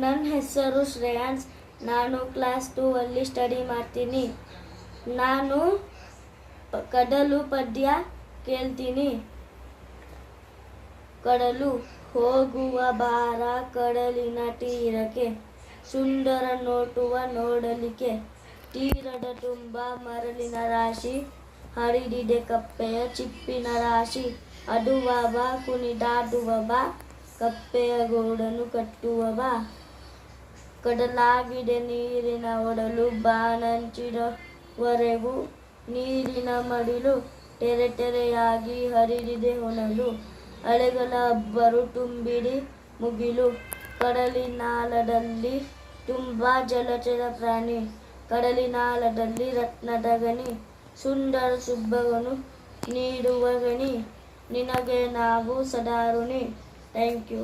ನನ್ನ ಹೆಸರು ಶ್ರೇಯಾನ್ಸ್. ನಾನು ಕ್ಲಾಸ್ 2 ಅಲ್ಲಿ ಸ್ಟಡಿ ಮಾಡ್ತೀನಿ. ನಾನು ಕಡಲು ಪದ್ಯ ಕೇಳ್ತೀನಿ. ಕಡಲು ಹೋಗುವ ಬಾರ ಕಡಲಿನ ತೀರಕ್ಕೆ, ಸುಂದರ ನೋಟುವ ನೋಡಲಿಕ್ಕೆ. ತೀರದ ತುಂಬ ಮರಳಿನ ರಾಶಿ, ಹರಿದಿದೆ ಕಪ್ಪೆಯ ಚಿಪ್ಪಿನ ರಾಶಿ. ಅಡುವ ಬಾ ಕುಣಿದಾಡುವ ಬಾ, ಕಪ್ಪೆಯ ಗೂಡನ್ನು ಕಟ್ಟುವ ಬಾ. ಕಡಲಾಗಿದೆ ನೀರಿನ ಒಡಲು, ಬಾನಂಚಿನವರೆಗೂ ನೀರಿನ ಮಡಿಲು. ತೆರೆ ತೆರೆಯಾಗಿ ಹರಿದಿದೆ ಹೊನಲು, ಅಲೆಗಳ ಅಬ್ಬರು ತುಂಬಿದೆ ಮುಗಿಲು. ಕಡಲಿನಾಳದಲ್ಲಿ ತುಂಬ ಜಲಚರ ಪ್ರಾಣಿ, ಕಡಲಿನಾಳದಲ್ಲಿ ರತ್ನದ ಗಣಿ. ಸುಂದರ ಸುಬ್ಬಗನು ನೀಡುವ ಗಣಿ, ನಿನಗೆ ನಾವು ಸದಾ ಋಣಿ. Thank you.